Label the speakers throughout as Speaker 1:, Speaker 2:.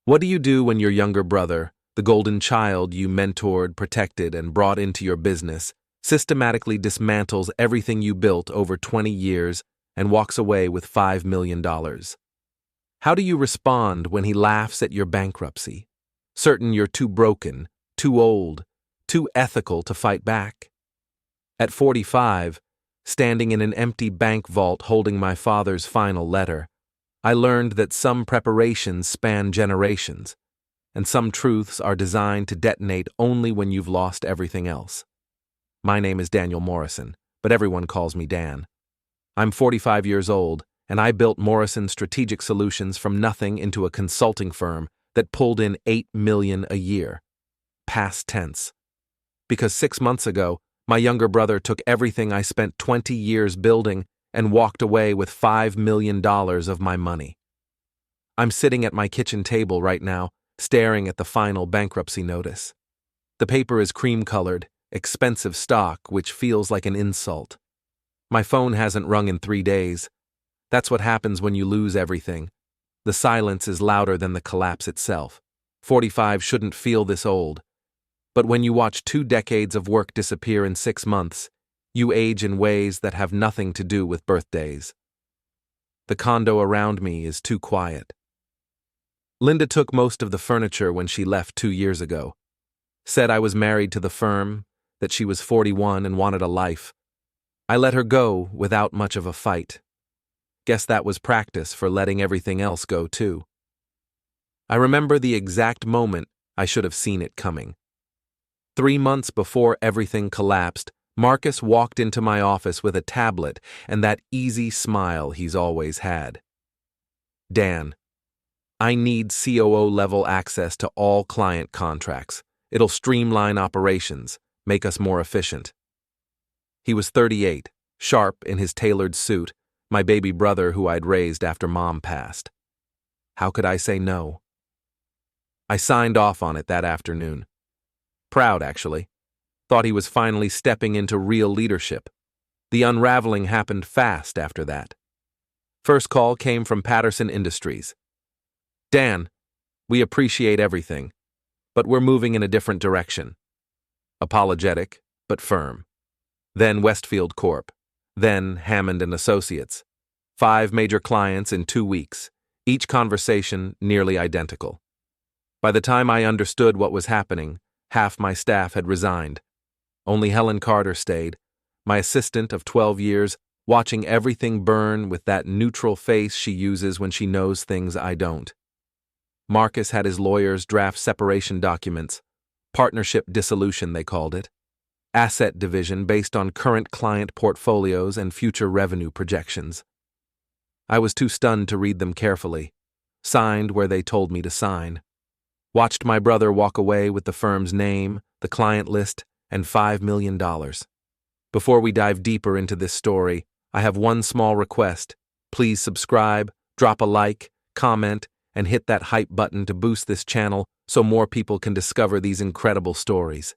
Speaker 1: What do you do when your younger brother, the golden child you mentored, protected, and brought into your business, systematically dismantles everything you built over 20 years and walks away with $5 million? How do you respond when he laughs at your bankruptcy, certain you're too broken, too old, too ethical to fight back? At 45, standing in an empty bank vault holding my father's final letter, I learned that some preparations span generations, and some truths are designed to detonate only when you've lost everything else. My name is Daniel Morrison, but everyone calls me Dan. I'm 45 years old, and I built Morrison Strategic Solutions from nothing into a consulting firm that pulled in $8 million a year. Past tense. Because 6 months ago, my younger brother took everything I spent 20 years building and walked away with $5 million of my money. I'm sitting at my kitchen table right now, staring at the final bankruptcy notice. The paper is cream-colored, expensive stock, which feels like an insult. My phone hasn't rung in 3 days. That's what happens when you lose everything. The silence is louder than the collapse itself. 45 shouldn't feel this old. But when you watch 2 decades of work disappear in 6 months, you age in ways that have nothing to do with birthdays. The condo around me is too quiet. Linda took most of the furniture when she left 2 years ago. Said I was married to the firm, that she was 41 and wanted a life. I let her go without much of a fight. Guess that was practice for letting everything else go too. I remember the exact moment I should have seen it coming. 3 months before everything collapsed, Marcus walked into my office with a tablet and that easy smile he's always had. Dan, I need COO-level access to all client contracts. It'll streamline operations, make us more efficient. He was 38, sharp in his tailored suit, my baby brother who I'd raised after Mom passed. How could I say no? I signed off on it that afternoon. Proud, actually. Thought he was finally stepping into real leadership. The unraveling happened fast after that. First call came from Patterson Industries. Dan, we appreciate everything, but we're moving in a different direction. Apologetic, but firm. Then Westfield Corp. Then Hammond and Associates. 5 major clients in 2 weeks, each conversation nearly identical. By the time I understood what was happening, half my staff had resigned. Only Helen Carter stayed, my assistant of 12 years, watching everything burn with that neutral face she uses when she knows things I don't. Marcus had his lawyers draft separation documents, partnership dissolution they called it, asset division based on current client portfolios and future revenue projections. I was too stunned to read them carefully, signed where they told me to sign. Watched my brother walk away with the firm's name, the client list, and $5 million. Before we dive deeper into this story, I have one small request. Please subscribe, drop a like, comment, and hit that hype button to boost this channel so more people can discover these incredible stories.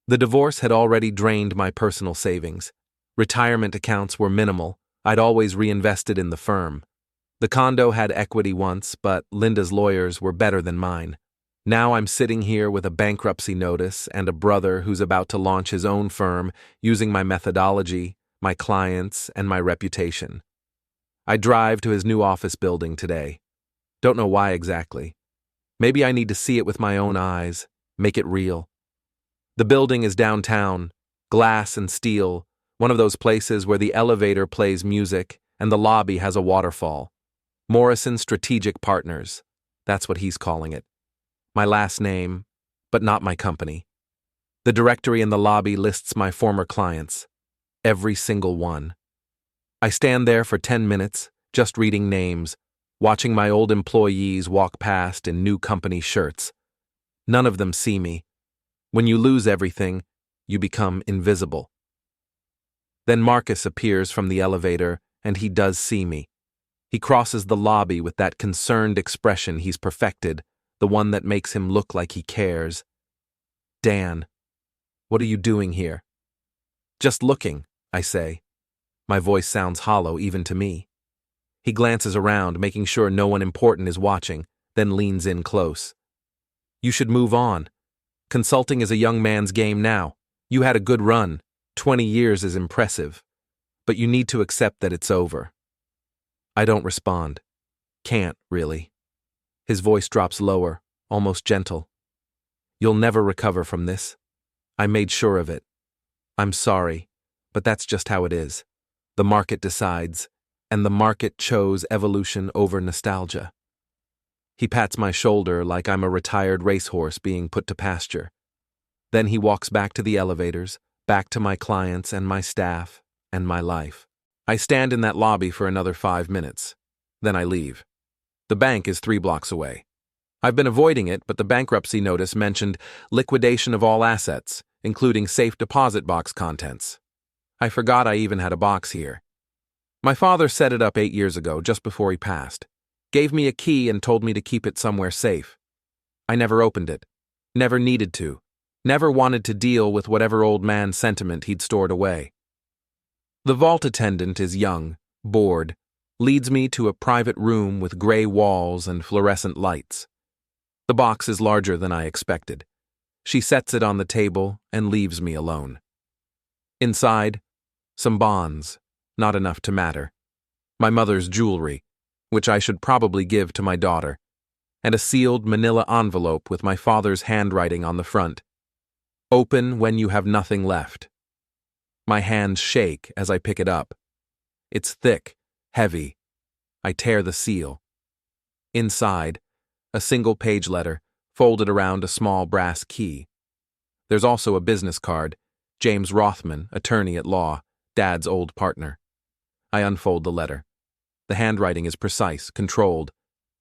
Speaker 1: The divorce had already drained my personal savings. Retirement accounts were minimal. I'd always reinvested in the firm. The condo had equity once, but Linda's lawyers were better than mine. Now I'm sitting here with a bankruptcy notice and a brother who's about to launch his own firm using my methodology, my clients, and my reputation. I drive to his new office building today. Don't know why exactly. Maybe I need to see it with my own eyes, make it real. The building is downtown, glass and steel, one of those places where the elevator plays music and the lobby has a waterfall. Morrison Strategic Partners, that's what he's calling it. My last name, but not my company. The directory in the lobby lists my former clients, every single one. I stand there for 10 minutes, just reading names, watching my old employees walk past in new company shirts. None of them see me. When you lose everything, you become invisible. Then Marcus appears from the elevator, and he does see me. He crosses the lobby with that concerned expression he's perfected, the one that makes him look like he cares. Dan, what are you doing here? Just looking, I say. My voice sounds hollow even to me. He glances around, making sure no one important is watching, then leans in close. You should move on. Consulting is a young man's game now. You had a good run. 20 years is impressive. But you need to accept that it's over. I don't respond. Can't, really. His voice drops lower, almost gentle. You'll never recover from this. I made sure of it. I'm sorry, but that's just how it is. The market decides, and the market chose evolution over nostalgia. He pats my shoulder like I'm a retired racehorse being put to pasture. Then he walks back to the elevators, back to my clients and my staff and my life. I stand in that lobby for another 5 minutes. Then I leave. The bank is 3 blocks away. I've been avoiding it, but the bankruptcy notice mentioned liquidation of all assets, including safe deposit box contents. I forgot I even had a box here. My father set it up 8 years ago, just before he passed. Gave me a key and told me to keep it somewhere safe. I never opened it. Never needed to. Never wanted to deal with whatever old man sentiment he'd stored away. The vault attendant is young, bored, leads me to a private room with gray walls and fluorescent lights. The box is larger than I expected. She sets it on the table and leaves me alone. Inside, some bonds, not enough to matter. My mother's jewelry, which I should probably give to my daughter, and a sealed manila envelope with my father's handwriting on the front. Open when you have nothing left. My hands shake as I pick it up. It's thick, heavy. I tear the seal. Inside, a single-page letter, folded around a small brass key. There's also a business card, James Rothman, attorney at law, Dad's old partner. I unfold the letter. The handwriting is precise, controlled,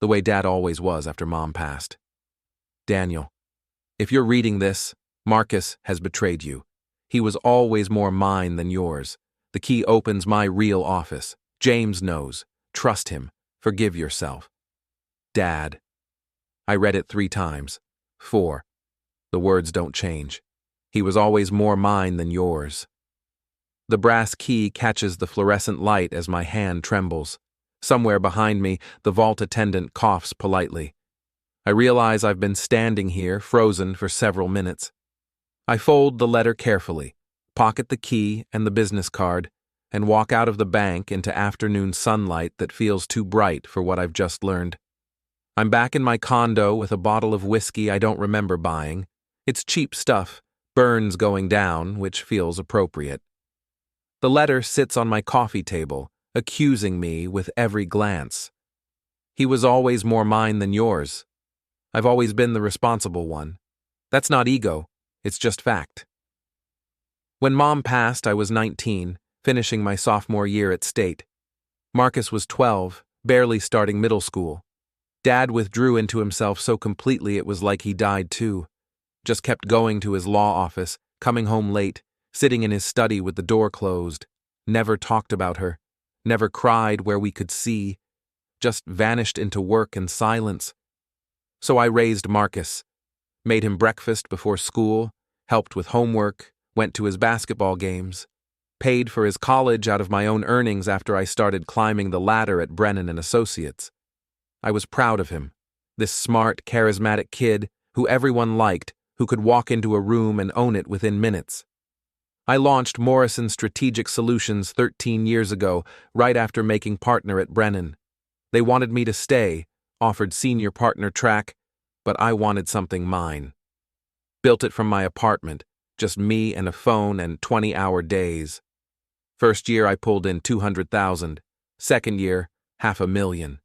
Speaker 1: the way Dad always was after Mom passed. Daniel, if you're reading this, Marcus has betrayed you. He was always more mine than yours. The key opens my real office. James knows. Trust him. Forgive yourself. Dad. I read it 3 times. 4. The words don't change. He was always more mine than yours. The brass key catches the fluorescent light as my hand trembles. Somewhere behind me, the vault attendant coughs politely. I realize I've been standing here, frozen for several minutes. I fold the letter carefully, pocket the key and the business card, and walk out of the bank into afternoon sunlight that feels too bright for what I've just learned. I'm back in my condo with a bottle of whiskey I don't remember buying. It's cheap stuff, burns going down, which feels appropriate. The letter sits on my coffee table, accusing me with every glance. He was always more mine than yours. I've always been the responsible one. That's not ego, it's just fact. When Mom passed, I was 19, finishing my sophomore year at State. Marcus was 12, barely starting middle school. Dad withdrew into himself so completely it was like he died too. Just kept going to his law office, coming home late, sitting in his study with the door closed. Never talked about her. Never cried where we could see. Just vanished into work and silence. So I raised Marcus. Made him breakfast before school, helped with homework, went to his basketball games. Paid for his college out of my own earnings after I started climbing the ladder at Brennan and Associates. I was proud of him. This smart, charismatic kid who everyone liked, who could walk into a room and own it within minutes. I launched Morrison Strategic Solutions 13 years ago, right after making partner at Brennan. They wanted me to stay, offered senior partner track, but I wanted something mine. Built it from my apartment, just me and a phone and 20-hour days. First year I pulled in $200,000, second year, $500,000.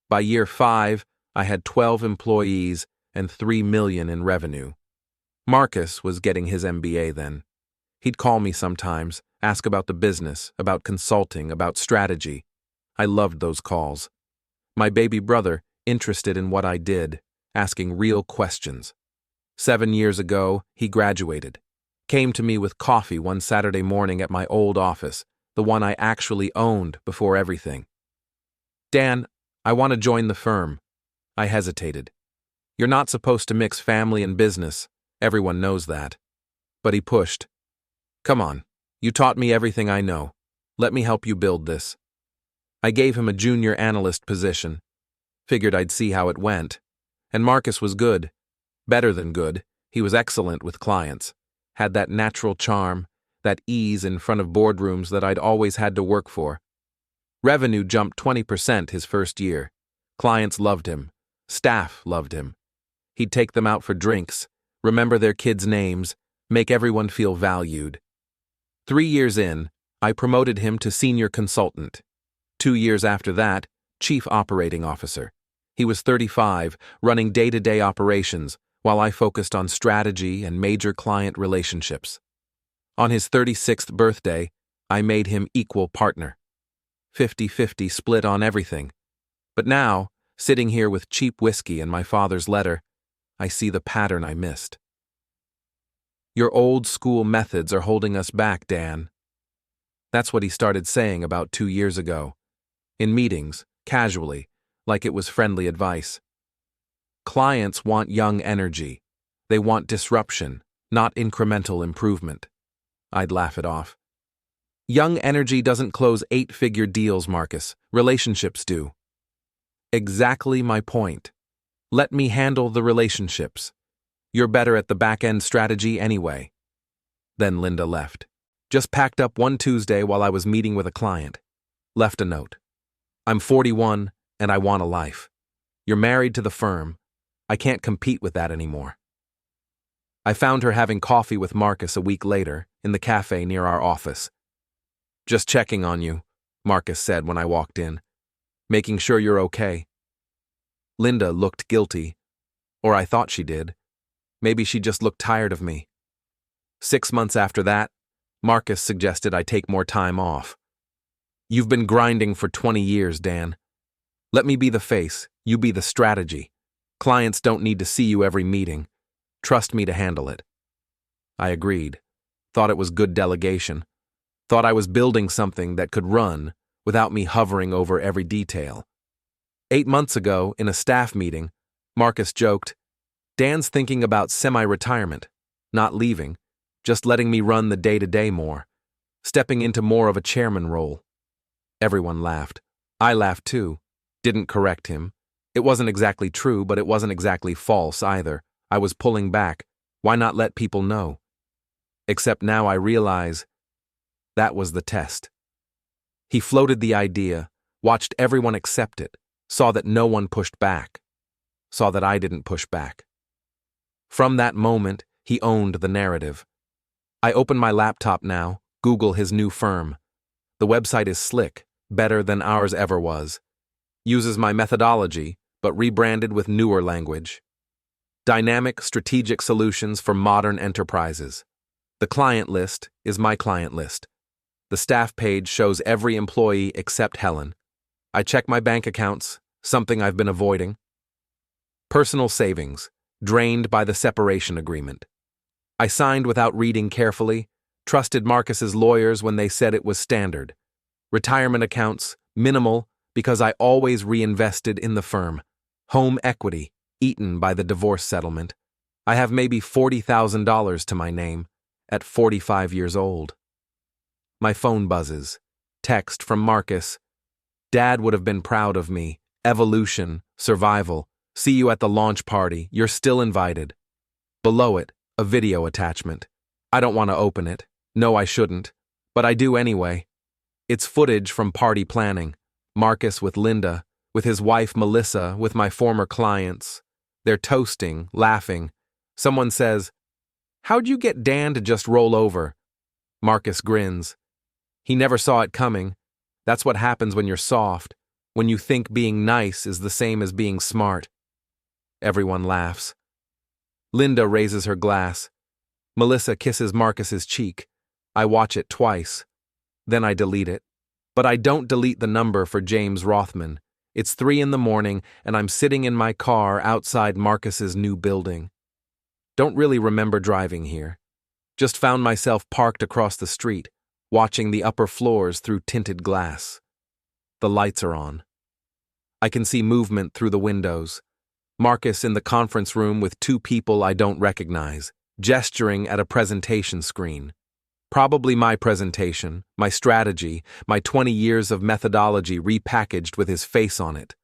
Speaker 1: By year 5, I had 12 employees and $3 million in revenue. Marcus was getting his MBA then. He'd call me sometimes, ask about the business, about consulting, about strategy. I loved those calls. My baby brother, interested in what I did, asking real questions. 7 years ago, he graduated. Came to me with coffee one Saturday morning at my old office, the one I actually owned before everything. Dan, I want to join the firm. I hesitated. You're not supposed to mix family and business. Everyone knows that. But he pushed. Come on, you taught me everything I know. Let me help you build this. I gave him a junior analyst position. Figured I'd see how it went. And Marcus was good. Better than good. He was excellent with clients. Had that natural charm, that ease in front of boardrooms that I'd always had to work for. Revenue jumped 20% his first year. Clients loved him. Staff loved him. He'd take them out for drinks, remember their kids' names, make everyone feel valued. 3 years in, I promoted him to senior consultant. 2 years after that, chief operating officer. He was 35, running day-to-day operations, while I focused on strategy and major client relationships. On his 36th birthday, I made him equal partner. 50-50 split on everything. But now, sitting here with cheap whiskey and my father's letter, I see the pattern I missed. Your old school methods are holding us back, Dan. That's what he started saying about 2 years ago. In meetings, casually, like it was friendly advice. Clients want young energy. They want disruption, not incremental improvement. I'd laugh it off. Young energy doesn't close 8-figure deals, Marcus. Relationships do. Exactly my point. Let me handle the relationships. You're better at the back-end strategy anyway. Then Linda left. Just packed up one Tuesday while I was meeting with a client. Left a note. I'm 41 and I want a life. You're married to the firm. I can't compete with that anymore. I found her having coffee with Marcus a week later in the cafe near our office. Just checking on you, Marcus said when I walked in. Making sure you're okay. Linda looked guilty, or I thought she did. Maybe she just looked tired of me. 6 months after that, Marcus suggested I take more time off. You've been grinding for 20 years, Dan. Let me be the face, you be the strategy. Clients don't need to see you every meeting. Trust me to handle it. I agreed. Thought it was good delegation. Thought I was building something that could run without me hovering over every detail. 8 months ago, in a staff meeting, Marcus joked, Dan's thinking about semi-retirement, not leaving, just letting me run the day-to-day more, stepping into more of a chairman role. Everyone laughed. I laughed too. Didn't correct him. It wasn't exactly true, but it wasn't exactly false either. I was pulling back. Why not let people know? Except now I realize that was the test. He floated the idea, watched everyone accept it, saw that no one pushed back, saw that I didn't push back. From that moment, he owned the narrative. I open my laptop now, Google his new firm. The website is slick, better than ours ever was. Uses my methodology, but rebranded with newer language. Dynamic strategic solutions for modern enterprises. The client list is my client list. The staff page shows every employee except Helen. I check my bank accounts, something I've been avoiding. Personal savings, drained by the separation agreement. I signed without reading carefully, trusted Marcus's lawyers when they said it was standard. Retirement accounts, minimal, because I always reinvested in the firm. Home equity, eaten by the divorce settlement. I have maybe $40,000 to my name, at 45 years old. My phone buzzes. Text from Marcus. Dad would have been proud of me. Evolution, survival. See you at the launch party. You're still invited. Below it, a video attachment. I don't want to open it. No, I shouldn't. But I do anyway. It's footage from party planning. Marcus with Linda, with his wife Melissa, with my former clients. They're toasting, laughing. Someone says, "How'd you get Dan to just roll over?" Marcus grins. He never saw it coming. That's what happens when you're soft, when you think being nice is the same as being smart. Everyone laughs. Linda raises her glass. Melissa kisses Marcus's cheek. I watch it twice. Then I delete it. But I don't delete the number for James Rothman. It's 3 a.m, and I'm sitting in my car outside Marcus's new building. Don't really remember driving here. Just found myself parked across the street, watching the upper floors through tinted glass. The lights are on. I can see movement through the windows. Marcus in the conference room with 2 people I don't recognize, gesturing at a presentation screen. Probably my presentation, my strategy, my 20 years of methodology repackaged with his face on it.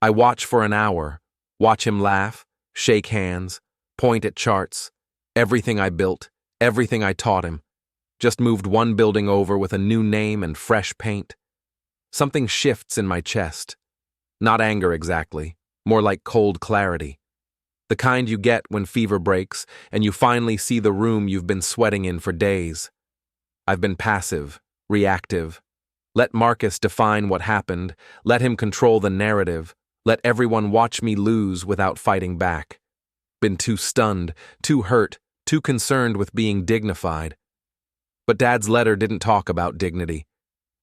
Speaker 1: I watch for an hour, watch him laugh, shake hands, point at charts, everything I built, everything I taught him. Just moved one building over with a new name and fresh paint. Something shifts in my chest. Not anger exactly, more like cold clarity. The kind you get when fever breaks and you finally see the room you've been sweating in for days. I've been passive, reactive. Let Marcus define what happened, let him control the narrative, let everyone watch me lose without fighting back. Been too stunned, too hurt, too concerned with being dignified. But Dad's letter didn't talk about dignity.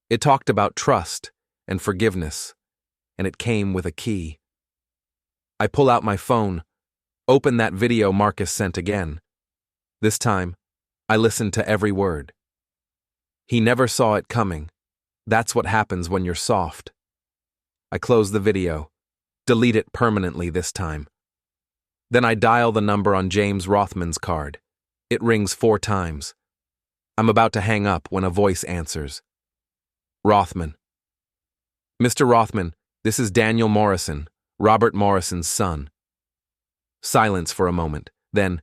Speaker 1: It talked about trust and forgiveness, and it came with a key. I pull out my phone, open that video Marcus sent again. This time, I listened to every word. He never saw it coming. That's what happens when you're soft. I close the video, delete it permanently this time. Then I dial the number on James Rothman's card. It rings 4 times. I'm about to hang up when a voice answers. Rothman. Mr. Rothman, this is Daniel Morrison, Robert Morrison's son. Silence for a moment, then,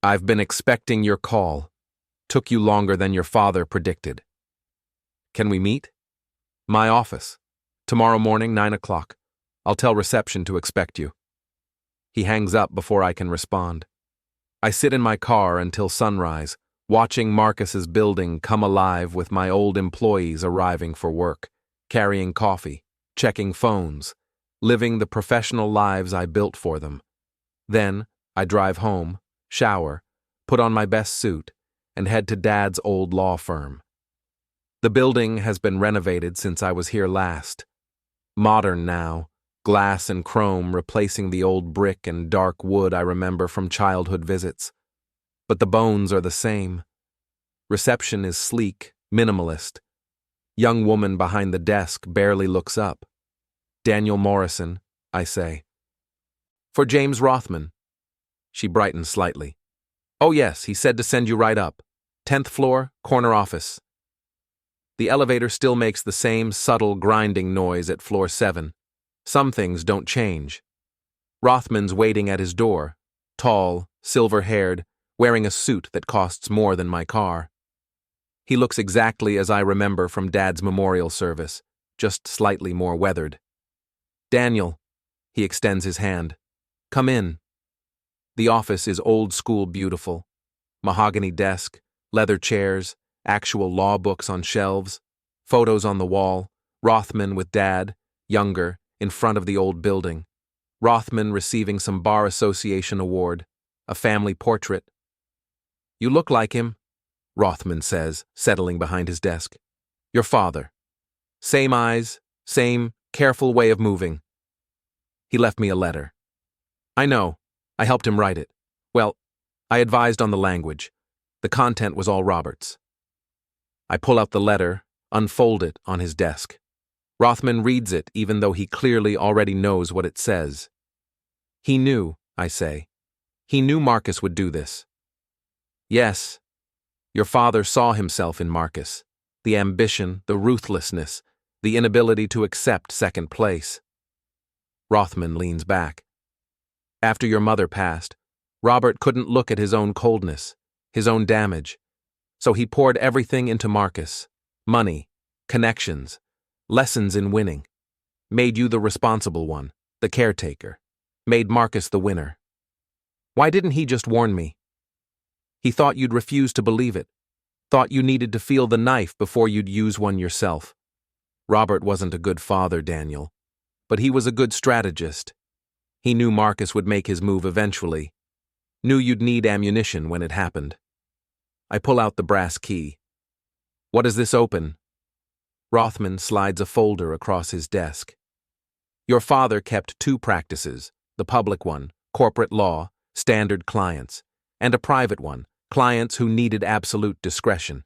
Speaker 1: I've been expecting your call. Took you longer than your father predicted. Can we meet? My office. Tomorrow morning, 9 o'clock. I'll tell reception to expect you. He hangs up before I can respond. I sit in my car until sunrise, watching Marcus's building come alive with my old employees arriving for work, carrying coffee, checking phones, living the professional lives I built for them. Then, I drive home, shower, put on my best suit, and head to Dad's old law firm. The building has been renovated since I was here last. Modern now, glass and chrome replacing the old brick and dark wood I remember from childhood visits. But the bones are the same. Reception is sleek, minimalist. Young woman behind the desk barely looks up. Daniel Morrison, I say. For James Rothman. She brightens slightly. Oh yes, he said to send you right up. 10th floor, corner office. The elevator still makes the same subtle grinding noise at floor 7. Some things don't change. Rothman's waiting at his door, tall, silver-haired, wearing a suit that costs more than my car. He looks exactly as I remember from Dad's memorial service, just slightly more weathered. Daniel, he extends his hand. Come in. The office is old-school beautiful. Mahogany desk, leather chairs, actual law books on shelves, photos on the wall, Rothman with Dad, younger, in front of the old building. Rothman receiving some Bar Association award, a family portrait. You look like him, Rothman says, settling behind his desk. Your father. Same eyes, same careful way of moving. He left me a letter. I know. I helped him write it. Well, I advised on the language. The content was all Robert's. I pull out the letter, unfold it on his desk. Rothman reads it even though he clearly already knows what it says. He knew, I say. He knew Marcus would do this. Yes, your father saw himself in Marcus. The ambition, the ruthlessness, the inability to accept second place. Rothman leans back. After your mother passed, Robert couldn't look at his own coldness, his own damage. So he poured everything into Marcus. Money, connections, lessons in winning. Made you the responsible one, the caretaker. Made Marcus the winner. Why didn't he just warn me? He thought you'd refuse to believe it. Thought you needed to feel the knife before you'd use one yourself. Robert wasn't a good father, Daniel. But he was a good strategist. He knew Marcus would make his move eventually. Knew you'd need ammunition when it happened. I pull out the brass key. What does this open? Rothman slides a folder across his desk. Your father kept 2 practices, the public one, corporate law, standard clients, and a private one, clients who needed absolute discretion.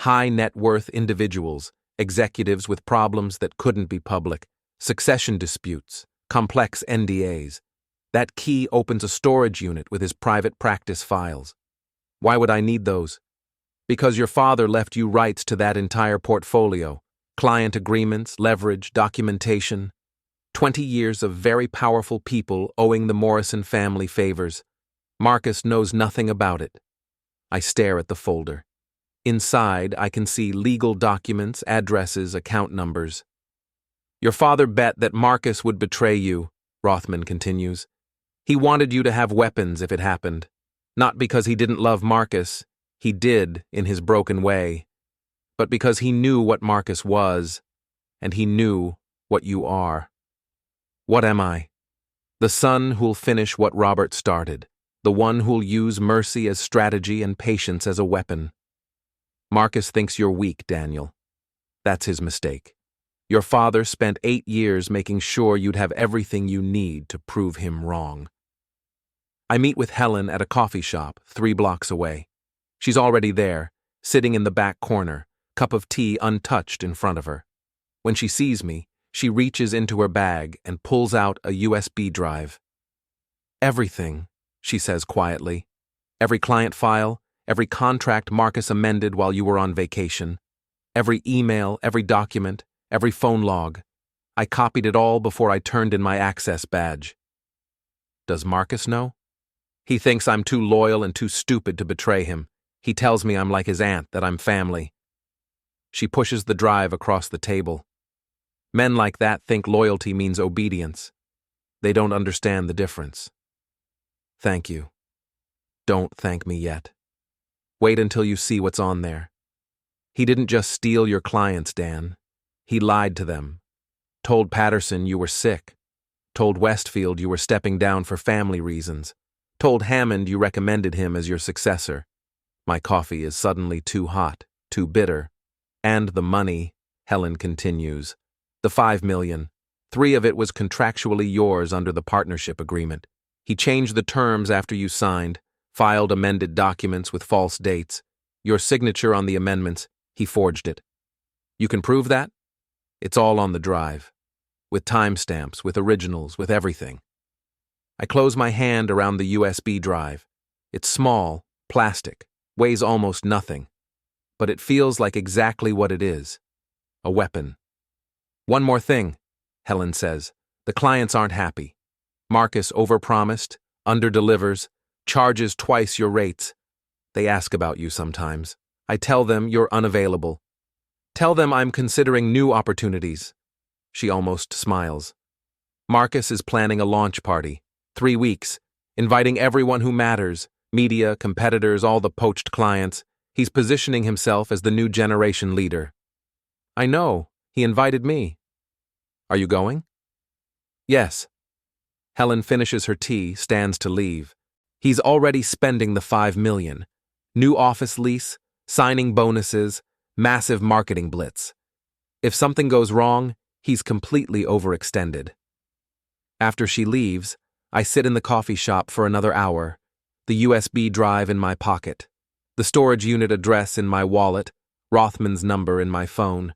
Speaker 1: High net worth individuals, executives with problems that couldn't be public, succession disputes, complex NDAs. That key opens a storage unit with his private practice files. Why would I need those? Because your father left you rights to that entire portfolio, client agreements, leverage, documentation. 20 years of very powerful people owing the Morrison family favors. Marcus knows nothing about it. I stare at the folder. Inside, I can see legal documents, addresses, account numbers. Your father bet that Marcus would betray you, Rothman continues. He wanted you to have weapons if it happened. Not because he didn't love Marcus, he did in his broken way, but because he knew what Marcus was, and he knew what you are. What am I? The son who'll finish what Robert started, the one who'll use mercy as strategy and patience as a weapon. Marcus thinks you're weak, Daniel. That's his mistake. Your father spent 8 years making sure you'd have everything you need to prove him wrong. I meet with Helen at a coffee shop 3 blocks away. She's already there, sitting in the back corner, cup of tea untouched in front of her. When she sees me, she reaches into her bag and pulls out a USB drive. Everything, she says quietly. Every client file, every contract Marcus amended while you were on vacation, every email, every document, every phone log. I copied it all before I turned in my access badge. Does Marcus know? He thinks I'm too loyal and too stupid to betray him. He tells me I'm like his aunt, that I'm family. She pushes the drive across the table. Men like that think loyalty means obedience. They don't understand the difference. Thank you. Don't thank me yet. Wait until you see what's on there. He didn't just steal your clients, Dan. He lied to them. Told Patterson you were sick. Told Westfield you were stepping down for family reasons. Told Hammond you recommended him as your successor. My coffee is suddenly too hot, too bitter. And the money, Helen continues. The $5 million. 3 of it was contractually yours under the partnership agreement. He changed the terms after you signed, filed amended documents with false dates. Your signature on the amendments, he forged it. You can prove that? It's all on the drive. With timestamps, with originals, with everything. I close my hand around the USB drive. It's small, plastic, weighs almost nothing. But it feels like exactly what it is. A weapon. One more thing, Helen says. The clients aren't happy. Marcus overpromised, underdelivers, charges twice your rates. They ask about you sometimes. I tell them you're unavailable. Tell them I'm considering new opportunities. She almost smiles. Marcus is planning a launch party. 3 weeks, inviting everyone who matters, media, competitors, all the poached clients. He's positioning himself as the new generation leader. I know, he invited me. Are you going? Yes. Helen finishes her tea, stands to leave. He's already spending the $5 million. New office lease, signing bonuses, massive marketing blitz. If something goes wrong, he's completely overextended. After she leaves, I sit in the coffee shop for another hour, the USB drive in my pocket, the storage unit address in my wallet, Rothman's number in my phone.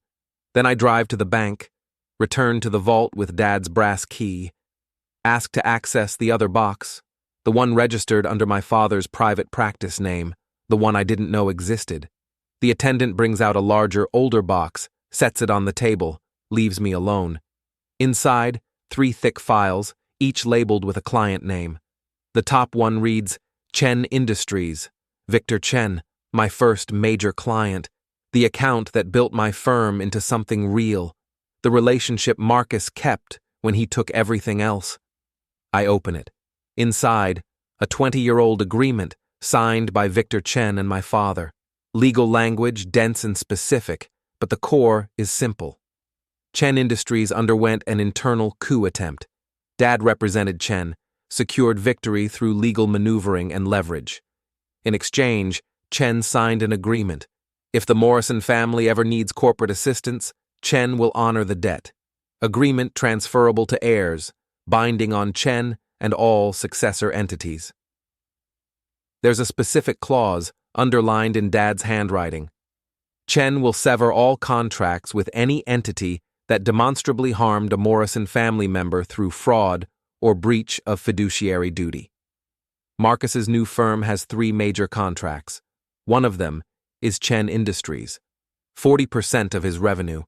Speaker 1: Then I drive to the bank, return to the vault with Dad's brass key, ask to access the other box, the one registered under my father's private practice name, the one I didn't know existed. The attendant brings out a larger, older box, sets it on the table, leaves me alone. Inside, 3 thick files, each labeled with a client name. The top one reads, Chen Industries, Victor Chen, my first major client, the account that built my firm into something real, the relationship Marcus kept when he took everything else. I open it. Inside, a 20-year-old agreement signed by Victor Chen and my father. Legal language dense and specific, but the core is simple. Chen Industries underwent an internal coup attempt. Dad represented Chen, secured victory through legal maneuvering and leverage. In exchange, Chen signed an agreement. If the Morrison family ever needs corporate assistance, Chen will honor the debt. Agreement transferable to heirs, binding on Chen and all successor entities. There's a specific clause, underlined in Dad's handwriting. Chen will sever all contracts with any entity that demonstrably harmed a Morrison family member through fraud or breach of fiduciary duty. Marcus's new firm has 3 major contracts. One of them is Chen Industries, 40% of his revenue.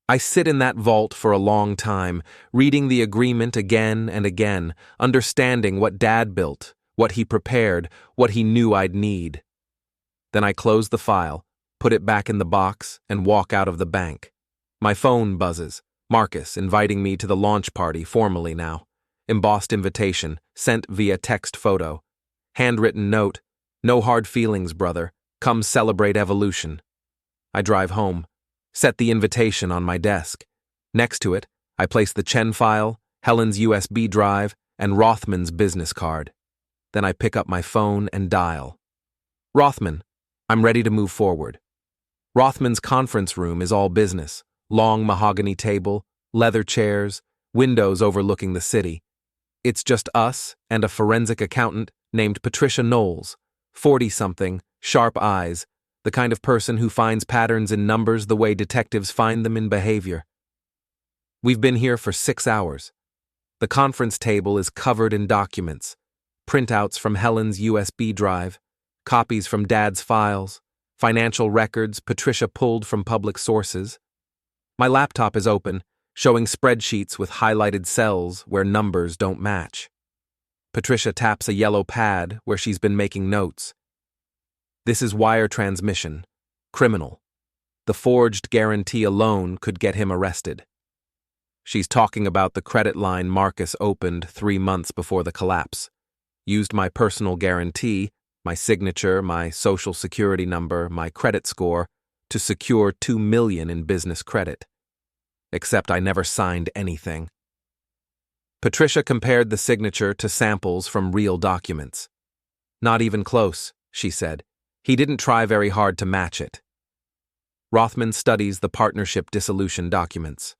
Speaker 1: I sit in that vault for a long time, reading the agreement again and again, understanding what Dad built, what he prepared, what he knew I'd need. Then I close the file, put it back in the box, and walk out of the bank. My phone buzzes. Marcus inviting me to the launch party, formally now. Embossed invitation, sent via text photo. Handwritten note, "No hard feelings, brother. Come celebrate evolution." I drive home, set the invitation on my desk. Next to it, I place the Chen file, Helen's USB drive, and Rothman's business card. Then I pick up my phone and dial. "Rothman, I'm ready to move forward." Rothman's conference room is all business. Long mahogany table, leather chairs, windows overlooking the city. It's just us and a forensic accountant named Patricia Knowles, 40-something, sharp eyes, the kind of person who finds patterns in numbers the way detectives find them in behavior. We've been here for 6 hours. The conference table is covered in documents, printouts from Helen's USB drive, copies from Dad's files, financial records Patricia pulled from public sources. My laptop is open, showing spreadsheets with highlighted cells where numbers don't match. Patricia taps a yellow pad where she's been making notes. This is wire transmission. Criminal. The forged guarantee alone could get him arrested. She's talking about the credit line Marcus opened 3 months before the collapse. Used my personal guarantee, my signature, my social security number, my credit score, to secure $2 million in business credit. Except I never signed anything. Patricia compared the signature to samples from real documents. "Not even close," she said. "He didn't try very hard to match it." Rothman studies the partnership dissolution documents.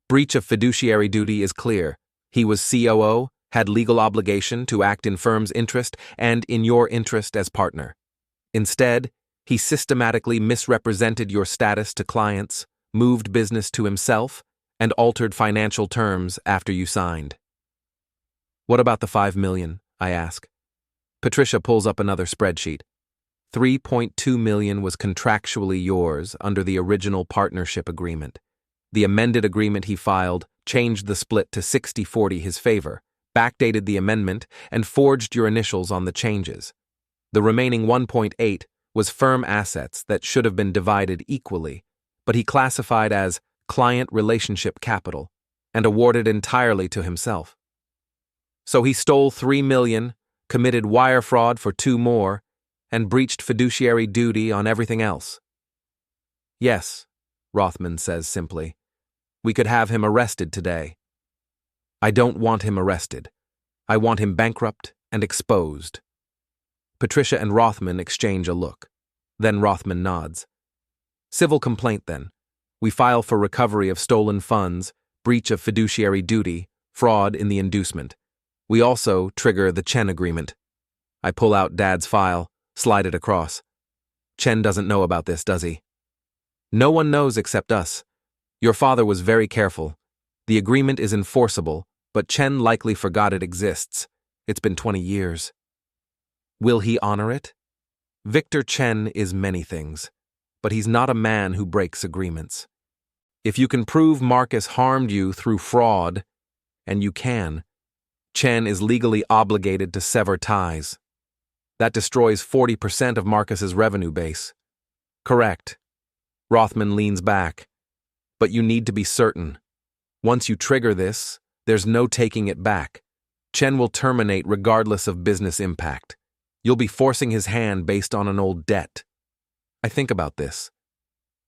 Speaker 1: Breach of fiduciary duty is clear. He was COO, had legal obligation to act in firm's interest and in your interest as partner. Instead, he systematically misrepresented your status to clients, moved business to himself, and altered financial terms after you signed. "What about the $5 million?" I ask. Patricia pulls up another spreadsheet. $3.2 million was contractually yours under the original partnership agreement. The amended agreement he filed changed the split to 60-40 his favor, backdated the amendment, and forged your initials on the changes. The remaining 1.8 was firm assets that should have been divided equally, but he classified as client relationship capital and awarded entirely to himself. So he stole $3 million, committed wire fraud for 2 more, and breached fiduciary duty on everything else. "Yes," Rothman says simply. "We could have him arrested today." "I don't want him arrested. I want him bankrupt and exposed." Patricia and Rothman exchange a look. Then Rothman nods. "Civil complaint, then. We file for recovery of stolen funds, breach of fiduciary duty, fraud in the inducement. We also trigger the Chen agreement." I pull out Dad's file, slide it across. "Chen doesn't know about this, does he?" "No one knows except us. Your father was very careful. The agreement is enforceable, but Chen likely forgot it exists. It's been 20 years. Will he honor it? Victor Chen is many things, but he's not a man who breaks agreements. If you can prove Marcus harmed you through fraud, and you can, Chen is legally obligated to sever ties. That destroys 40% of Marcus's revenue base." "Correct." Rothman leans back. "But you need to be certain. Once you trigger this, there's no taking it back. Chen will terminate regardless of business impact. You'll be forcing his hand based on an old debt." I think about this.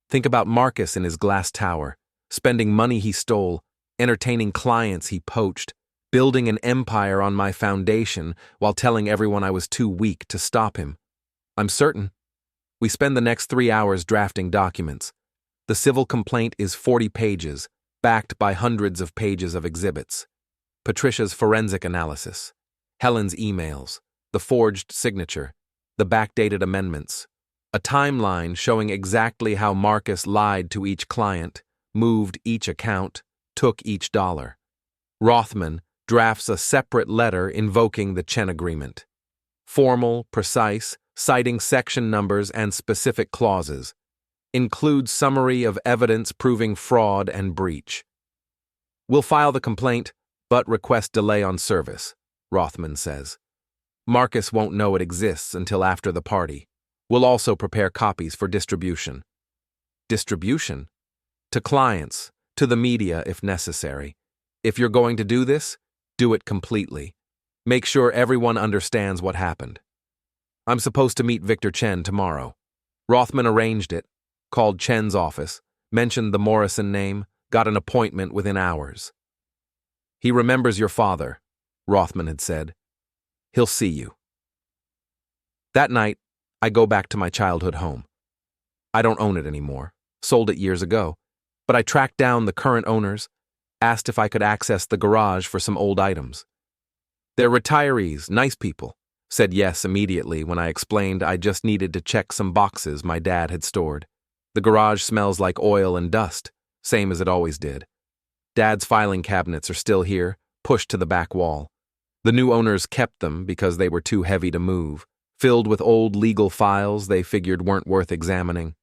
Speaker 1: Think about Marcus in his glass tower, spending money he stole, entertaining clients he poached, building an empire on my foundation while telling everyone I was too weak to stop him. I'm certain. We spend the next 3 hours drafting documents. The civil complaint is 40 pages, backed by hundreds of pages of exhibits. Patricia's forensic analysis, Helen's emails, the forged signature, the backdated amendments, a timeline showing exactly how Marcus lied to each client, moved each account, took each dollar. Rothman drafts a separate letter invoking the Chen agreement. Formal, precise, citing section numbers and specific clauses. Include summary of evidence proving fraud and breach. We'll file the complaint, but request delay on service, Rothman says. Marcus won't know it exists until after the party. We'll also prepare copies for distribution. Distribution? To clients, to the media if necessary. If you're going to do this, do it completely. Make sure everyone understands what happened. I'm supposed to meet Victor Chen tomorrow. Rothman arranged it, called Chen's office, mentioned the Morrison name, got an appointment within hours. He remembers your father, Rothman had said. He'll see you. That night, I go back to my childhood home. I don't own it anymore, sold it years ago, but I tracked down the current owners, asked if I could access the garage for some old items. They're retirees, nice people, said yes immediately when I explained I just needed to check some boxes my dad had stored. The garage smells like oil and dust, same as it always did. Dad's filing cabinets are still here, pushed to the back wall. The new owners kept them because they were too heavy to move, filled with old legal files they figured weren't worth examining.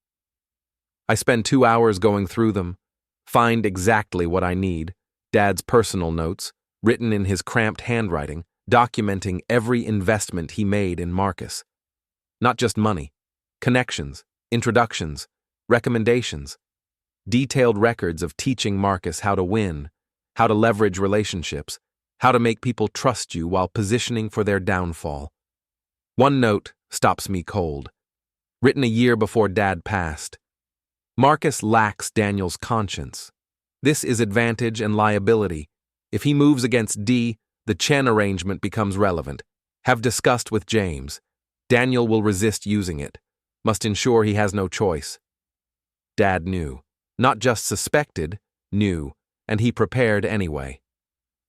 Speaker 1: I spend 2 hours going through them, find exactly what I need, Dad's personal notes, written in his cramped handwriting, documenting every investment he made in Marcus. Not just money, connections, introductions, recommendations, detailed records of teaching Marcus how to win, how to leverage relationships, how to make people trust you while positioning for their downfall. One note stops me cold. Written a year before Dad passed. Marcus lacks Daniel's conscience. This is advantage and liability. If he moves against D, the Chen arrangement becomes relevant. Have discussed with James. Daniel will resist using it. Must ensure he has no choice. Dad knew. Not just suspected, knew, and he prepared anyway.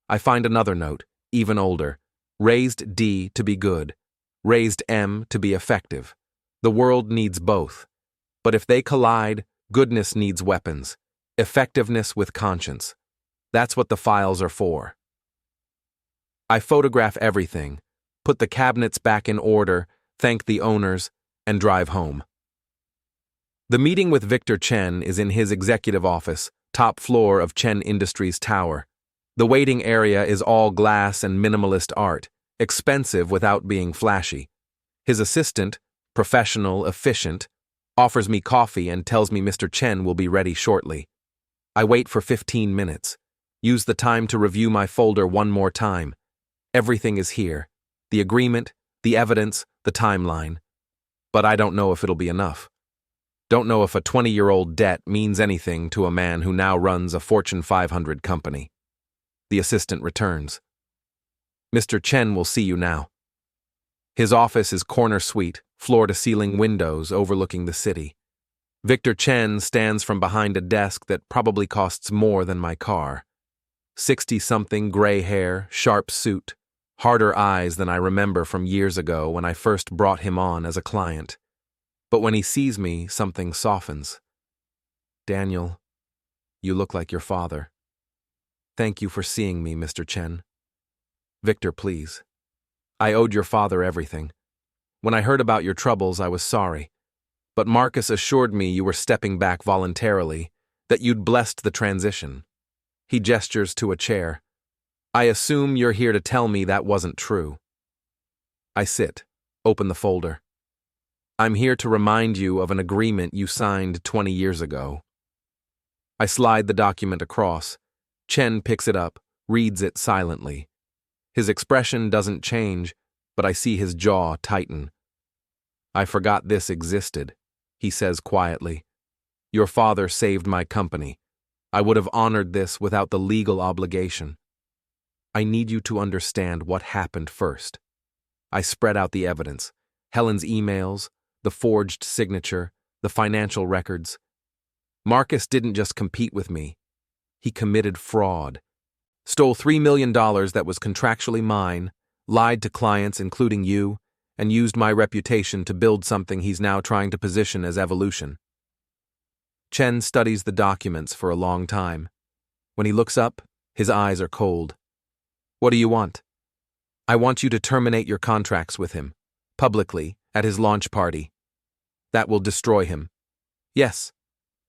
Speaker 1: I find another note, even older. Raised D to be good. Raised M to be effective. The world needs both. But if they collide, goodness needs weapons. Effectiveness with conscience. That's what the files are for. I photograph everything, put the cabinets back in order, thank the owners, and drive home. The meeting with Victor Chen is in his executive office, top floor of Chen Industries Tower. The waiting area is all glass and minimalist art, expensive without being flashy. His assistant, professional, efficient, offers me coffee and tells me Mr. Chen will be ready shortly. I wait for 15 minutes. Use the time to review my folder one more time. Everything is here. The agreement, the evidence, the timeline. But I don't know if it'll be enough. Don't know if a 20-year-old debt means anything to a man who now runs a Fortune 500 company. The assistant returns. Mr. Chen will see you now. His office is corner suite, floor-to-ceiling windows overlooking the city. Victor Chen stands from behind a desk that probably costs more than my car. 60-something, gray hair, sharp suit, harder eyes than I remember from years ago when I first brought him on as a client. But when he sees me, something softens. Daniel, you look like your father. Thank you for seeing me, Mr. Chen. Victor, please. I owed your father everything. When I heard about your troubles, I was sorry. But Marcus assured me you were stepping back voluntarily, that you'd blessed the transition. He gestures to a chair. I assume you're here to tell me that wasn't true. I sit, open the folder. I'm here to remind you of an agreement you signed 20 years ago. I slide the document across. Chen picks it up, reads it silently. His expression doesn't change, but I see his jaw tighten. I forgot this existed, he says quietly. Your father saved my company. I would have honored this without the legal obligation. I need you to understand what happened first. I spread out the evidence, Helen's emails, the forged signature, the financial records. Marcus didn't just compete with me. He committed fraud. Stole $3 million that was contractually mine, lied to clients including you, and used my reputation to build something he's now trying to position as evolution. Chen studies the documents for a long time. When he looks up, his eyes are cold. What do you want? I want you to terminate your contracts with him, publicly, at his launch party. That will destroy him. Yes,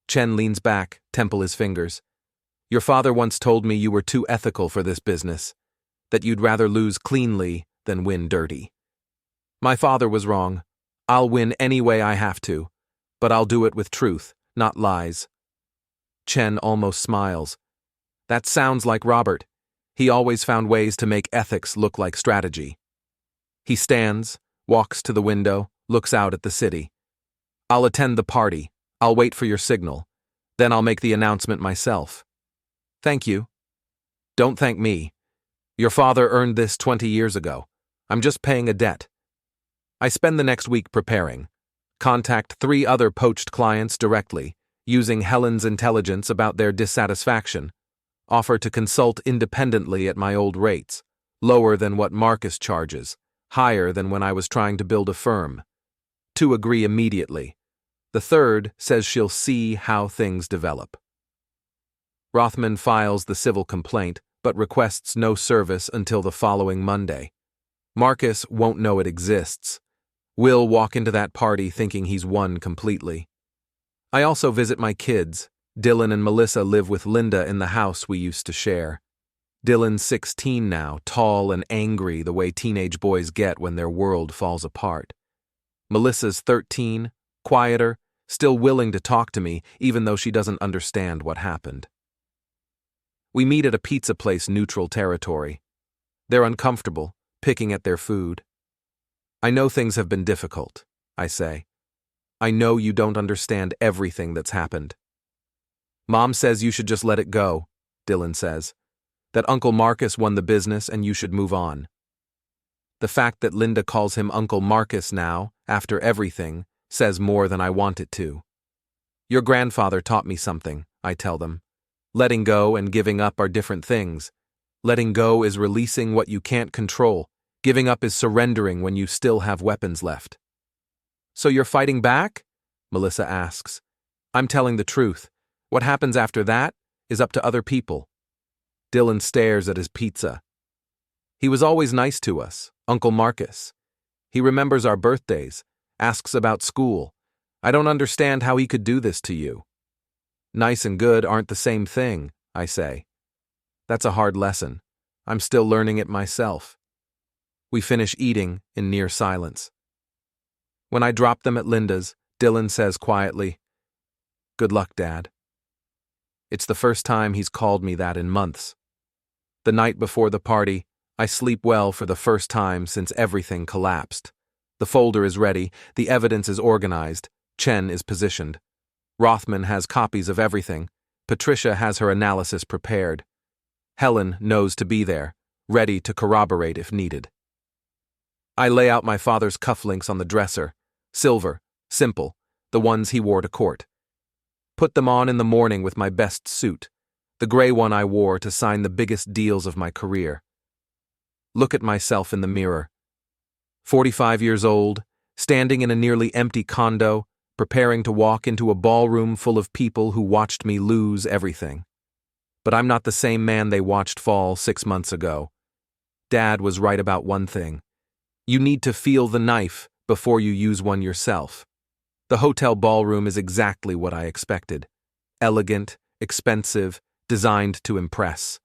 Speaker 1: Chen leans back, temple his fingers. Your father once told me you were too ethical for this business, that you'd rather lose cleanly than win dirty. My father was wrong. I'll win any way I have to, but I'll do it with truth, not lies. Chen almost smiles. That sounds like Robert. He always found ways to make ethics look like strategy. He stands, walks to the window, looks out at the city. I'll attend the party. I'll wait for your signal. Then I'll make the announcement myself. Thank you. Don't thank me. Your father earned this 20 years ago. I'm just paying a debt. I spend the next week preparing. Contact 3 other poached clients directly, using Helen's intelligence about their dissatisfaction. Offer to consult independently at my old rates, lower than what Marcus charges, higher than when I was trying to build a firm. 2 agree immediately. The 3rd says she'll see how things develop. Rothman files the civil complaint, but requests no service until the following Monday. Marcus won't know it exists. Will walk into that party thinking he's won completely. I also visit my kids. Dylan and Melissa live with Linda in the house we used to share. Dylan's 16 now, tall and angry the way teenage boys get when their world falls apart. Melissa's 13, quieter, still willing to talk to me even though she doesn't understand what happened. We meet at a pizza place neutral territory. They're uncomfortable, picking at their food. I know things have been difficult, I say. I know you don't understand everything that's happened. Mom says you should just let it go, Dylan says. That Uncle Marcus won the business and you should move on. The fact that Linda calls him Uncle Marcus now, after everything, says more than I want it to. Your grandfather taught me something, I tell them. Letting go and giving up are different things. Letting go is releasing what you can't control. Giving up is surrendering when you still have weapons left. So you're fighting back? Melissa asks. I'm telling the truth. What happens after that is up to other people. Dylan stares at his pizza. He was always nice to us, Uncle Marcus. He remembers our birthdays, asks about school. I don't understand how he could do this to you. Nice and good aren't the same thing, I say. That's a hard lesson. I'm still learning it myself. We finish eating in near silence. When I drop them at Linda's, Dylan says quietly, Good luck, Dad. It's the first time he's called me that in months. The night before the party, I sleep well for the first time since everything collapsed. The folder is ready, the evidence is organized, Chen is positioned. Rothman has copies of everything. Patricia has her analysis prepared. Helen knows to be there, ready to corroborate if needed. I lay out my father's cufflinks on the dresser, silver, simple, the ones he wore to court. Put them on in the morning with my best suit, the gray one I wore to sign the biggest deals of my career. Look at myself in the mirror. 45 years old, standing in a nearly empty condo, preparing to walk into a ballroom full of people who watched me lose everything. But I'm not the same man they watched fall 6 months ago. Dad was right about one thing. You need to feel the knife before you use one yourself. The hotel ballroom is exactly what I expected. Elegant, expensive, designed to impress.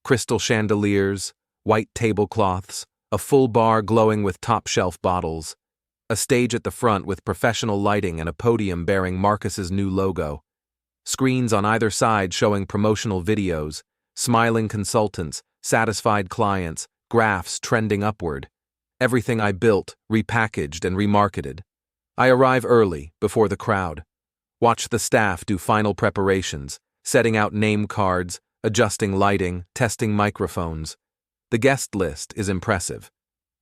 Speaker 1: Crystal chandeliers, white tablecloths, a full bar glowing with top-shelf bottles, a stage at the front with professional lighting and a podium bearing Marcus's new logo, screens on either side showing promotional videos, smiling consultants, satisfied clients, graphs trending upward. Everything I built, repackaged, and remarketed. I arrive early, before the crowd. Watch the staff do final preparations, setting out name cards, adjusting lighting, testing microphones. The guest list is impressive.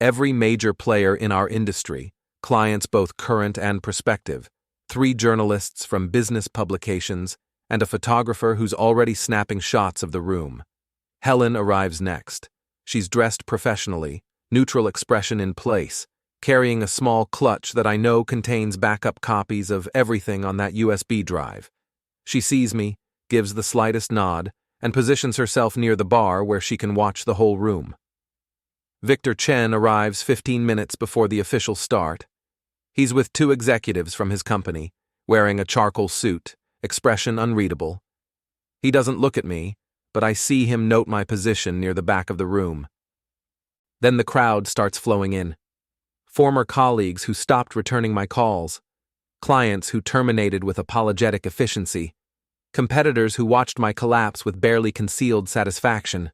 Speaker 1: Every major player in our industry, clients both current and prospective, 3 journalists from business publications, and a photographer who's already snapping shots of the room. Helen arrives next. She's dressed professionally, neutral expression in place, carrying a small clutch that I know contains backup copies of everything on that USB drive. She sees me, gives the slightest nod, and positions herself near the bar where she can watch the whole room. Victor Chen arrives 15 minutes before the official start. He's with 2 executives from his company, wearing a charcoal suit, expression unreadable. He doesn't look at me, but I see him note my position near the back of the room. Then the crowd starts flowing in. Former colleagues who stopped returning my calls, clients who terminated with apologetic efficiency, competitors who watched my collapse with barely concealed satisfaction.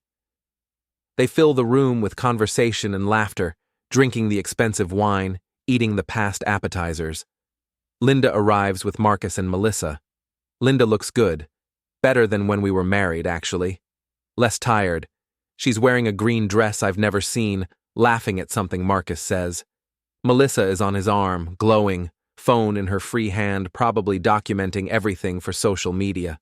Speaker 1: They fill the room with conversation and laughter, drinking the expensive wine, eating the past appetizers. Linda arrives with Marcus and Melissa. Linda looks good. Better than when we were married, actually. Less tired. She's wearing a green dress I've never seen, laughing at something Marcus says. Melissa is on his arm, glowing, phone in her free hand, probably documenting everything for social media.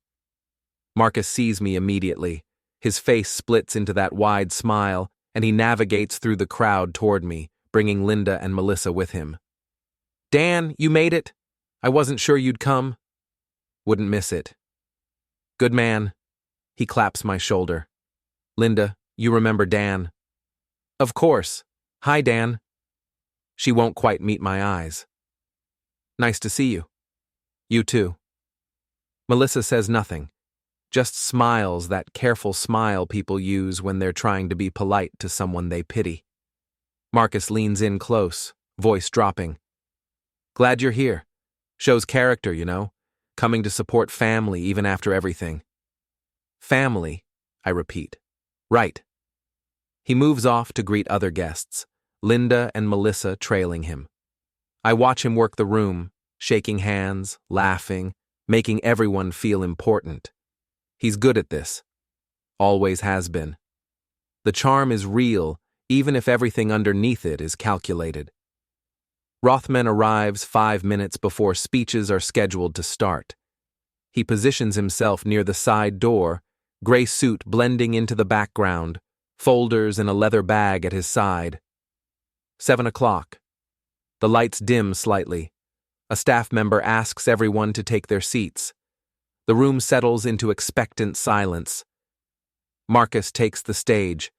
Speaker 1: Marcus sees me immediately. His face splits into that wide smile, and he navigates through the crowd toward me, bringing Linda and Melissa with him. "Dan, you made it. I wasn't sure you'd come." "Wouldn't miss it." "Good man." He claps my shoulder. "Linda, you remember Dan?" "Of course. Hi, Dan." She won't quite meet my eyes. "Nice to see you." "You too." Melissa says nothing, just smiles, that careful smile people use when they're trying to be polite to someone they pity. Marcus leans in close, voice dropping. "Glad you're here. Shows character, you know, coming to support family even after everything." "Family," I repeat. "Right." He moves off to greet other guests, Linda and Melissa trailing him. I watch him work the room, shaking hands, laughing, making everyone feel important. He's good at this. Always has been. The charm is real, even if everything underneath it is calculated. Rothman arrives 5 minutes before speeches are scheduled to start. He positions himself near the side door, gray suit blending into the background, folders in a leather bag at his side. 7 o'clock. The lights dim slightly. A staff member asks everyone to take their seats. The room settles into expectant silence. Marcus takes the stage.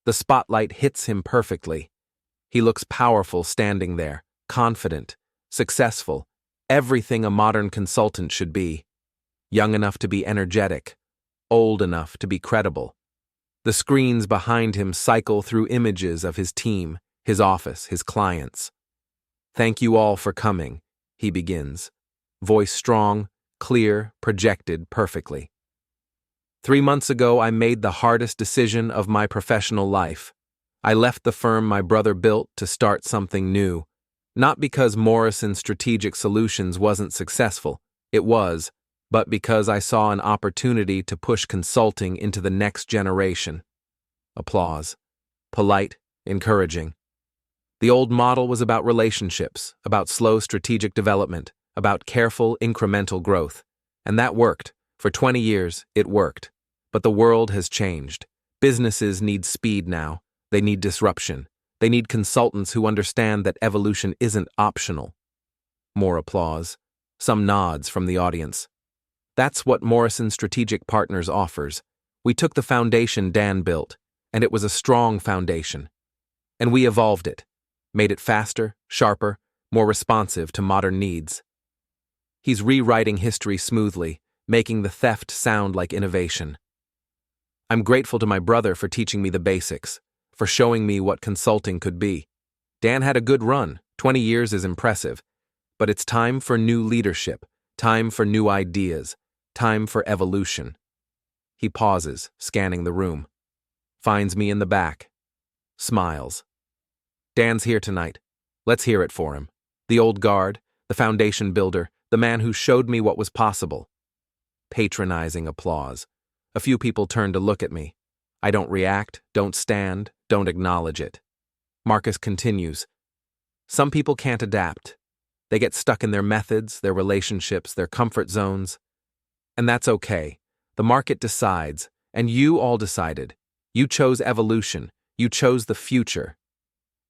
Speaker 1: The spotlight hits him perfectly. He looks powerful standing there, confident, successful, everything a modern consultant should be. Young enough to be energetic, old enough to be credible. The screens behind him cycle through images of his team, his office, his clients. "Thank you all for coming," he begins, voice strong, clear, projected perfectly. 3 months ago, I made the hardest decision of my professional life. I left the firm my brother built to start something new. Not because Morrison Strategic Solutions wasn't successful, it was, but because I saw an opportunity to push consulting into the next generation. Applause. Polite, encouraging. The old model was about relationships, about slow strategic development, about careful incremental growth. And that worked. For 20 years, it worked. But the world has changed. Businesses need speed now. They need disruption. They need consultants who understand that evolution isn't optional. More applause. Some nods from the audience. That's what Morrison Strategic Partners offers. We took the foundation Dan built, and it was a strong foundation. And we evolved it, made it faster, sharper, more responsive to modern needs. He's rewriting history smoothly, making the theft sound like innovation. I'm grateful to my brother for teaching me the basics, for showing me what consulting could be. Dan had a good run. 20 years is impressive. But it's time for new leadership, time for new ideas, time for evolution. He pauses, scanning the room. Finds me in the back. Smiles. "Dan's here tonight. Let's hear it for him. The old guard, the foundation builder, the man who showed me what was possible." Patronizing applause. A few people turn to look at me. I don't react, don't stand, don't acknowledge it. Marcus continues. "Some people can't adapt. They get stuck in their methods, their relationships, their comfort zones. And that's okay. The market decides, and you all decided. You chose evolution. You chose the future."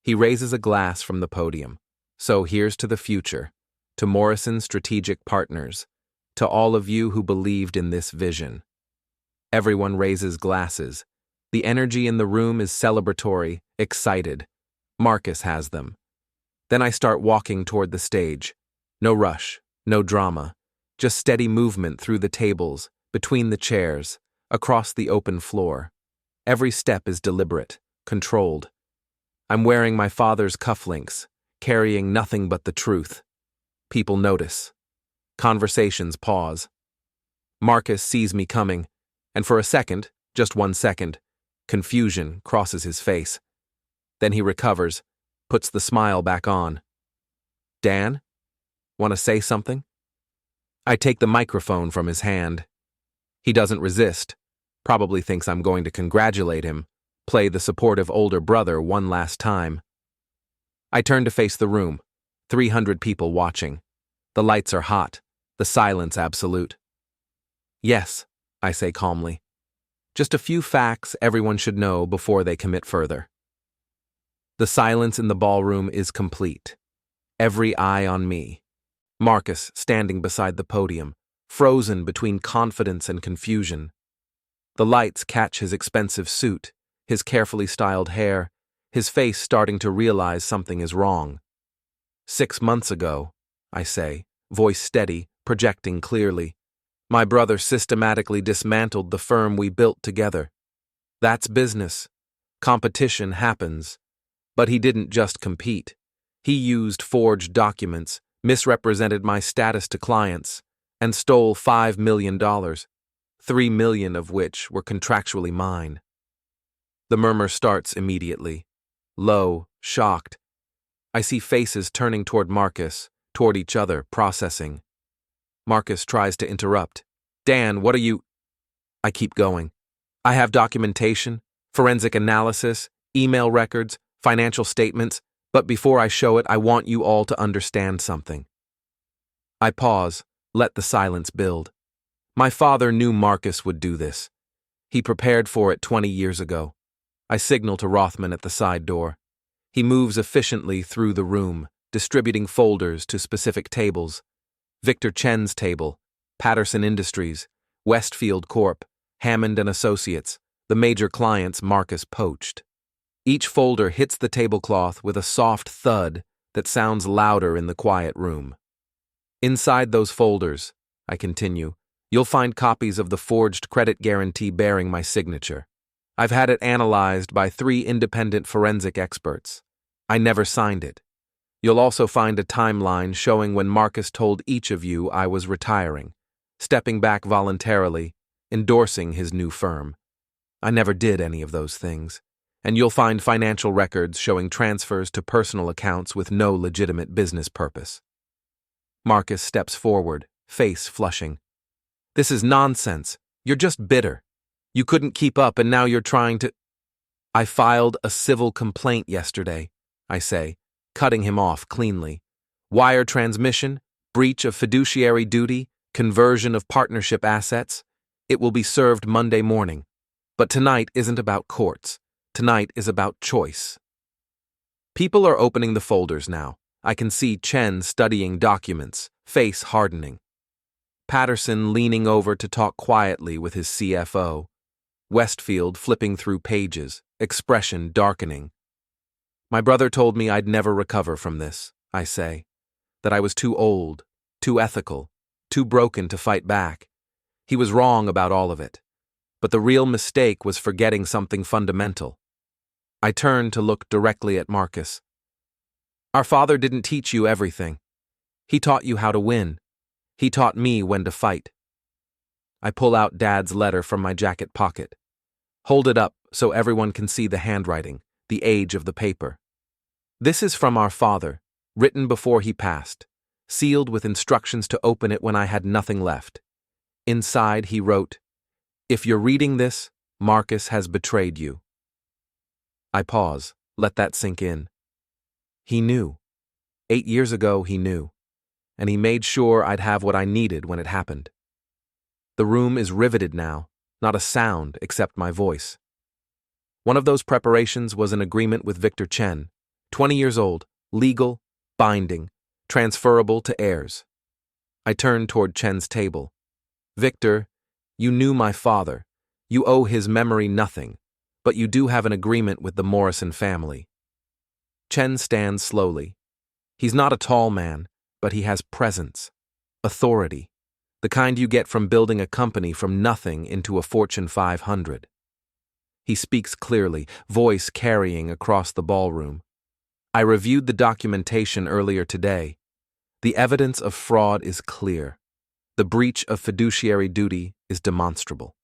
Speaker 1: He raises a glass from the podium. "So here's to the future, to Morrison Strategic Partners, to all of you who believed in this vision." Everyone raises glasses. The energy in the room is celebratory, excited. Marcus has them. Then I start walking toward the stage. No rush, no drama. just steady movement through the tables, between the chairs, across the open floor. Every step is deliberate, controlled. I'm wearing my father's cufflinks, carrying nothing but the truth. People notice. Conversations pause. Marcus sees me coming, and for a second, just 1 second, confusion crosses his face. Then he recovers, puts the smile back on. Dan? Want to say something? I take the microphone from his hand. He doesn't resist, probably thinks I'm going to congratulate him, play the supportive older brother one last time. I turn to face the room, 300 people watching. The lights are hot, the silence absolute. Yes, I say calmly. Just a few facts everyone should know before they commit further. The silence in the ballroom is complete. Every eye on me. Marcus standing beside the podium, frozen between confidence and confusion. The lights catch his expensive suit, his carefully styled hair, his face starting to realize something is wrong. 6 months ago, I say, voice steady, projecting clearly, my brother systematically dismantled the firm we built together. That's business. Competition happens. But he didn't just compete. He used forged documents, misrepresented my status to clients, and stole $5 million, $3 million of which were contractually mine. The murmur starts immediately. Low, shocked. I see faces turning toward Marcus, toward each other, processing. Marcus tries to interrupt. Dan, what are you? I keep going. I have documentation, forensic analysis, email records, financial statements, but before I show it, I want you all to understand something. I pause, let the silence build. My father knew Marcus would do this. He prepared for it 20 years ago. I signal to Rothman at the side door. He moves efficiently through the room, distributing folders to specific tables. Victor Chen's table, Patterson Industries, Westfield Corp., Hammond and Associates, the major clients Marcus poached. Each folder hits the tablecloth with a soft thud that sounds louder in the quiet room. Inside those folders, I continue, you'll find copies of the forged credit guarantee bearing my signature. I've had it analyzed by 3 independent forensic experts. I never signed it. You'll also find a timeline showing when Marcus told each of you I was retiring, stepping back voluntarily, endorsing his new firm. I never did any of those things. And you'll find financial records showing transfers to personal accounts with no legitimate business purpose. Marcus steps forward, face flushing. This is nonsense. You're just bitter. You couldn't keep up and now you're trying to… I filed a civil complaint yesterday, I say, cutting him off cleanly. Wire transmission, breach of fiduciary duty, conversion of partnership assets. It will be served Monday morning. But tonight isn't about courts. Tonight is about choice. People are opening the folders now. I can see Chen studying documents, face hardening. Patterson leaning over to talk quietly with his CFO. Westfield flipping through pages, expression darkening. My brother told me I'd never recover from this, I say. That I was too old, too ethical, too broken to fight back. He was wrong about all of it. But the real mistake was forgetting something fundamental. I turn to look directly at Marcus. Our father didn't teach you everything. He taught you how to win. He taught me when to fight. I pull out Dad's letter from my jacket pocket. Hold it up so everyone can see the handwriting, the age of the paper. This is from our father, written before he passed, sealed with instructions to open it when I had nothing left. Inside he wrote, "If you're reading this, Marcus has betrayed you." I pause, let that sink in. He knew. 8 years ago he knew. And he made sure I'd have what I needed when it happened. The room is riveted now, not a sound except my voice. One of those preparations was an agreement with Victor Chen, 20 years old, legal, binding, transferable to heirs. I turned toward Chen's table. Victor, you knew my father. You owe his memory nothing, but you do have an agreement with the Morrison family. Chen stands slowly. He's not a tall man, but he has presence, authority. the kind you get from building a company from nothing into a Fortune 500. He speaks clearly, voice carrying across the ballroom. I reviewed the documentation earlier today. The evidence of fraud is clear. The breach of fiduciary duty is demonstrable.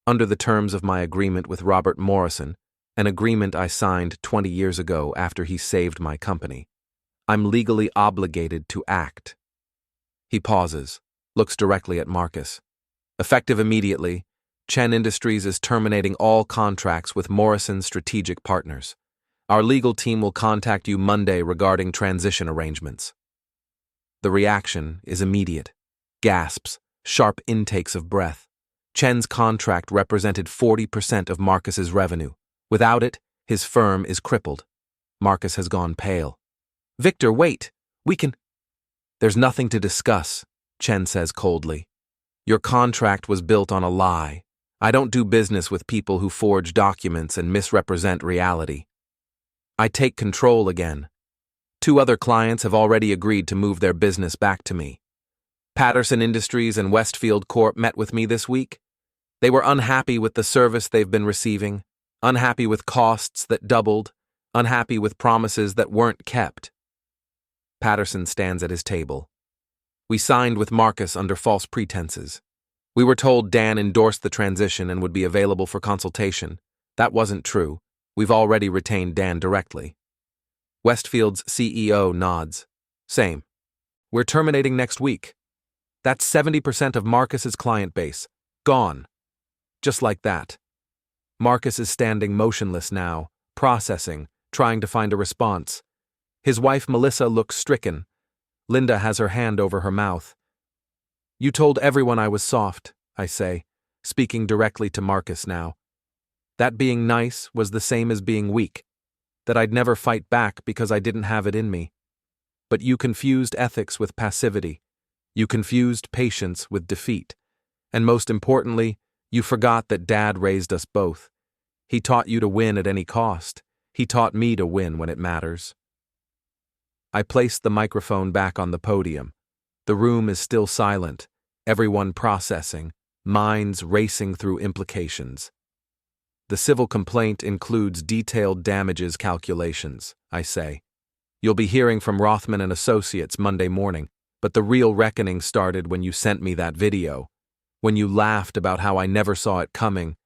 Speaker 1: Under the terms of my agreement with Robert Morrison, an agreement I signed 20 years ago after he saved my company, I'm legally obligated to act. He pauses, looks directly at Marcus. Effective immediately, Chen Industries is terminating all contracts with Morrison's strategic partners. Our legal team will contact you Monday regarding transition arrangements. The reaction is immediate. Gasps, sharp intakes of breath. Chen's contract represented 40% of Marcus's revenue. Without it, his firm is crippled. Marcus has gone pale. Victor, wait! We can… There's nothing to discuss, Chen says coldly. Your contract was built on a lie. I don't do business with people who forge documents and misrepresent reality. I take control again. 2 other clients have already agreed to move their business back to me. Patterson Industries and Westfield Corp met with me this week. They were unhappy with the service they've been receiving, unhappy with costs that doubled, unhappy with promises that weren't kept. Patterson stands at his table. We signed with Marcus under false pretenses. We were told Dan endorsed the transition and would be available for consultation. That wasn't true. We've already retained Dan directly. Westfield's CEO nods. Same. We're terminating next week. That's 70% of Marcus's client base. Gone. Just like that. Marcus is standing motionless now, processing, trying to find a response. His wife Melissa looks stricken. Linda has her hand over her mouth. You told everyone I was soft, I say, speaking directly to Marcus now. That being nice was the same as being weak, that I'd never fight back because I didn't have it in me. But you confused ethics with passivity. You confused patience with defeat. And most importantly, you forgot that Dad raised us both. He taught you to win at any cost. He taught me to win when it matters. I placed the microphone back on the podium. The room is still silent, everyone processing, minds racing through implications. The civil complaint includes detailed damages calculations, I say. You'll be hearing from Rothman and Associates Monday morning, but the real reckoning started when you sent me that video, when you laughed about how I never saw it coming,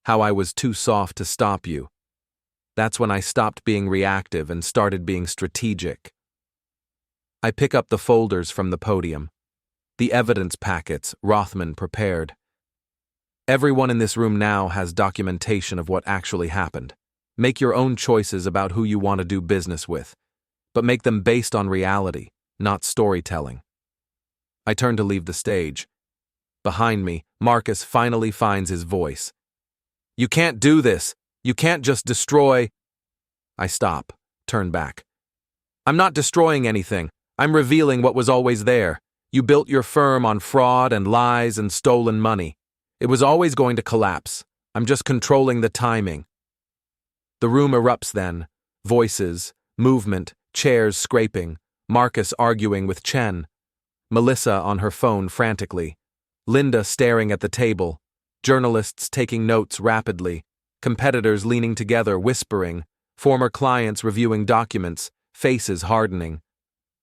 Speaker 1: how I was too soft to stop you. That's when I stopped being reactive and started being strategic. I pick up the folders from the podium, the evidence packets Rothman prepared. Everyone in this room now has documentation of what actually happened. Make your own choices about who you want to do business with, but make them based on reality, not storytelling. I turn to leave the stage. Behind me, Marcus finally finds his voice. You can't do this. You can't just destroy… I stop, turn back. I'm not destroying anything. I'm revealing what was always there. You built your firm on fraud and lies and stolen money. It was always going to collapse. I'm just controlling the timing. The room erupts then. Voices, movement, chairs scraping, Marcus arguing with Chen, Melissa on her phone frantically, Linda staring at the table, journalists taking notes rapidly, competitors leaning together whispering, former clients reviewing documents, faces hardening.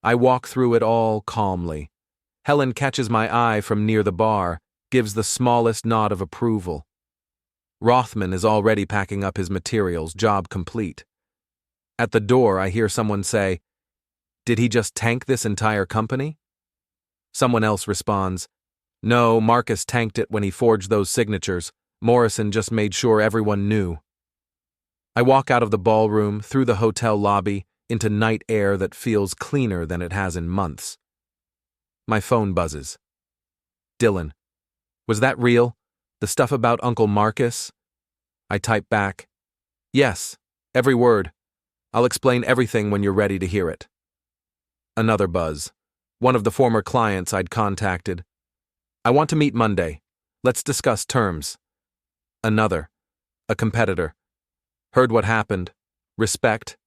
Speaker 1: I walk through it all calmly. Helen catches my eye from near the bar, gives the smallest nod of approval. Rothman is already packing up his materials, job complete. At the door, I hear someone say, "Did he just tank this entire company?" Someone else responds, "No, Marcus tanked it when he forged those signatures. Morrison just made sure everyone knew." I walk out of the ballroom, through the hotel lobby, into night air that feels cleaner than it has in months. My phone buzzes. Dylan. Was that real? The stuff about Uncle Marcus? I type back, "Yes, every word. I'll explain everything when you're ready to hear it." Another buzz. One of the former clients I'd contacted. "I want to meet Monday. Let's discuss terms." Another. A competitor. "Heard what happened. Respect.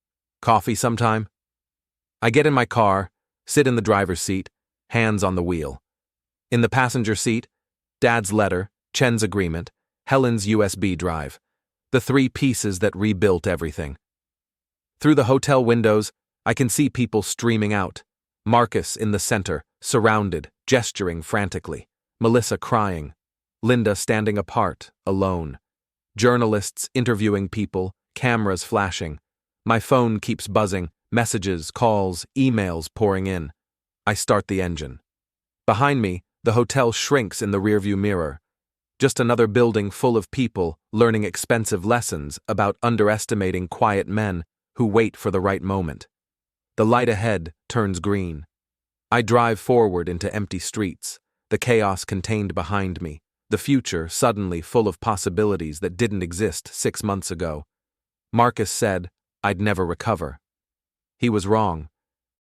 Speaker 1: Coffee sometime?" I get in my car, sit in the driver's seat, hands on the wheel. In the passenger seat, Dad's letter, Chen's agreement, Helen's USB drive. The three pieces that rebuilt everything. Through the hotel windows, I can see people streaming out. Marcus in the center, surrounded, gesturing frantically. Melissa crying. Linda standing apart, alone. Journalists interviewing people, cameras flashing. My phone keeps buzzing, messages, calls, emails pouring in. I start the engine. Behind me, the hotel shrinks in the rearview mirror. Just another building full of people learning expensive lessons about underestimating quiet men who wait for the right moment. The light ahead turns green. I drive forward into empty streets, the chaos contained behind me, the future suddenly full of possibilities that didn't exist 6 months ago. Marcus said I'd never recover. He was wrong.